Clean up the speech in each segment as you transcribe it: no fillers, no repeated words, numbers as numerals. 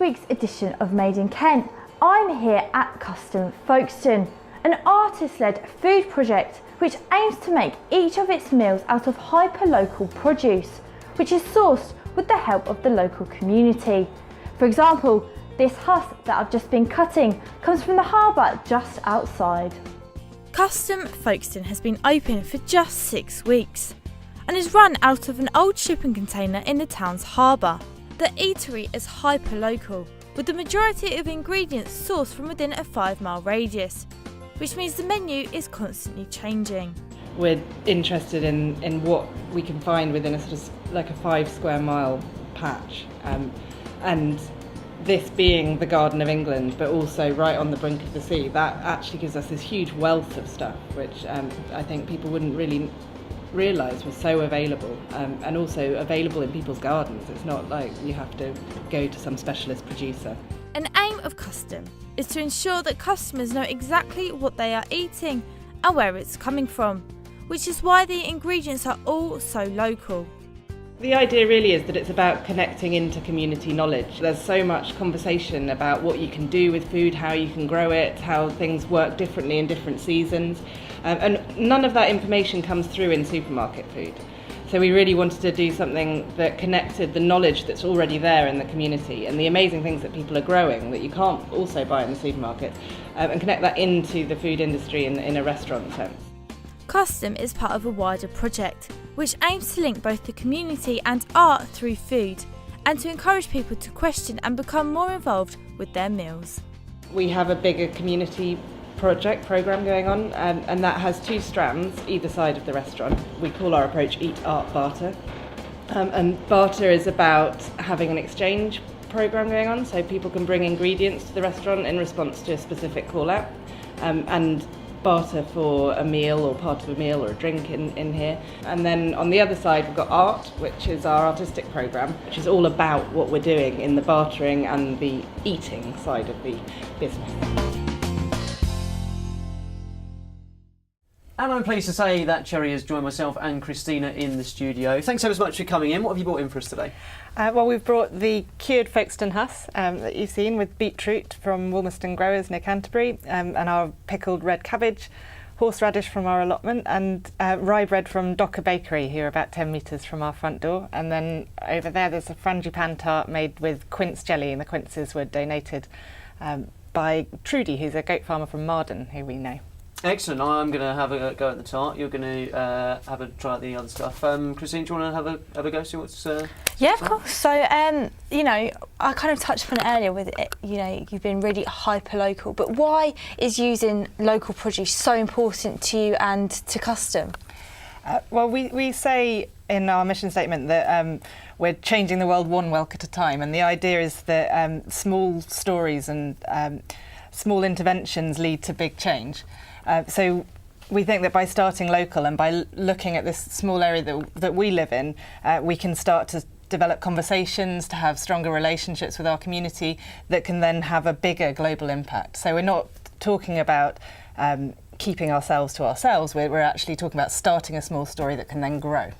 week's edition of Made in Kent, I'm here at Custom Folkestone, an artist-led food project which aims to make each of its meals out of hyper-local produce, which is sourced with the help of the local community. For example, this husk that I've just been cutting comes from the harbour just outside. Custom Folkestone has been open for just 6 weeks and is run out of an old shipping container in the town's harbour. The eatery is hyper-local, with the majority of ingredients sourced from within a 5-mile radius, which means the menu is constantly changing. We're interested in what we can find within a sort of like a 5 square mile patch, and this being the Garden of England, but also right on the brink of the sea, that actually gives us this huge wealth of stuff, which I think people wouldn't really realise was so available, and also available in people's gardens. It's not like you have to go to some specialist producer. An aim of Custom is to ensure that customers know exactly what they are eating and where it's coming from, which is why the ingredients are all so local. The idea really is that it's about connecting into community knowledge. There's so much conversation about what you can do with food, how you can grow it, how things work differently in different seasons, and none of that information comes through in supermarket food. So we really wanted to do something that connected the knowledge that's already there in the community and the amazing things that people are growing that you can't also buy in the supermarket, and connect that into the food industry in a restaurant sense. Custom is part of a wider project which aims to link both the community and art through food, and to encourage people to question and become more involved with their meals. We have a bigger community programme going on, and that has 2 strands either side of the restaurant. We call our approach Eat, Art, Barter. And barter is about having an exchange programme going on, so people can bring ingredients to the restaurant in response to a specific call out, and barter for a meal or part of a meal or a drink in here. And then on the other side we've got art, which is our artistic programme, which is all about what we're doing in the bartering and the eating side of the business. And I'm pleased to say that Cherry has joined myself and Christina in the studio. Thanks so much for coming in. What have you brought in for us today? Well, we've brought the cured Folkestone husk that you've seen with beetroot from Woolmerston Growers near Canterbury, and our pickled red cabbage, horseradish from our allotment, and rye bread from Docker Bakery, here about 10 metres from our front door. And then over there there's a frangipane tart made with quince jelly, and the quinces were donated by Trudy, who's a goat farmer from Marden, who we know. Excellent. I'm going to have a go at the tart. You're going to have a try at the other stuff. Christine, do you want to have a go? See what's yeah, of course. So, you know, I kind of touched upon it earlier with it. You know, you've been really hyper local, but why is using local produce so important to you and to Custom? Well, we say in our mission statement that we're changing the world one whelk at a time, and the idea is that small stories and small interventions lead to big change. So we think that by starting local and by looking at this small area that we live in, we can start to develop conversations, to have stronger relationships with our community that can then have a bigger global impact. So we're not talking about keeping ourselves to ourselves, we're actually talking about starting a small story that can then grow.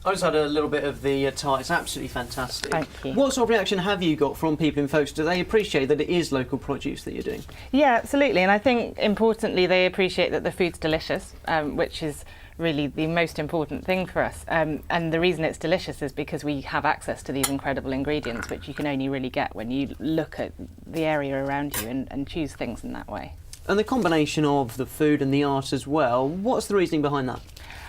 I just had a little bit of the tart. It's absolutely fantastic. Thank you. What sort of reaction have you got from people in Folkestone? Do they appreciate that it is local produce that you're doing? Yeah, absolutely. And I think importantly they appreciate that the food's delicious, which is really the most important thing for us. And the reason it's delicious is because we have access to these incredible ingredients, which you can only really get when you look at the area around you and choose things in that way. And the combination of the food and the art as well, what's the reasoning behind that?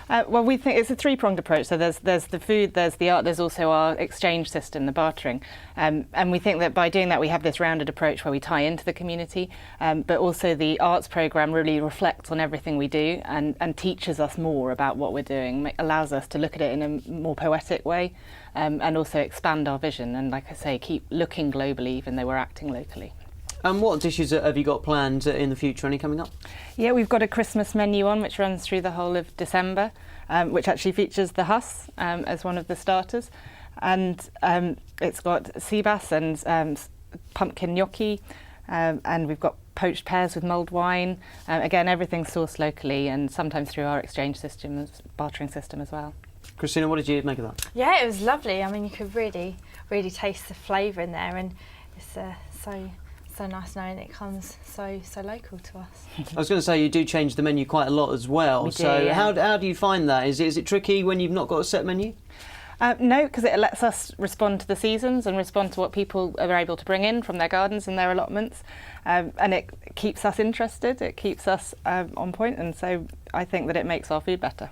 Well, we think it's a 3-pronged approach. So there's the food, there's the art, there's also our exchange system, the bartering. And we think that by doing that we have this rounded approach where we tie into the community, but also the arts programme really reflects on everything we do and teaches us more about what we're doing, allows us to look at it in a more poetic way, and also expand our vision and, like I say, keep looking globally even though we're acting locally. And what dishes have you got planned in the future? Any coming up? Yeah, we've got a Christmas menu on which runs through the whole of December, which actually features the husk as one of the starters. And it's got sea bass and pumpkin gnocchi, and we've got poached pears with mulled wine. Again, everything's sourced locally and sometimes through our exchange system, bartering system as well. Christina, what did you make of that? Yeah, it was lovely. I mean, you could really taste the flavour in there, and it's so nice knowing it comes so local to us. I was going to say you do change the menu quite a lot as well. We do, so yeah. how do you find that? Is it tricky when you've not got a set menu? No, because it lets us respond to the seasons and respond to what people are able to bring in from their gardens and their allotments, and it keeps us interested, it keeps us on point, and so I think that it makes our food better.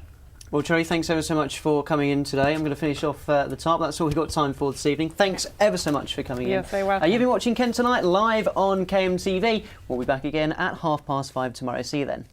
Well, Cherry, thanks ever so much for coming in today. I'm going to finish off at the top. That's all we've got time for this evening. Thanks ever so much for coming in. You're so welcome. You've been watching Kent Tonight live on KMTV. We'll be back again at 5:30 tomorrow. See you then.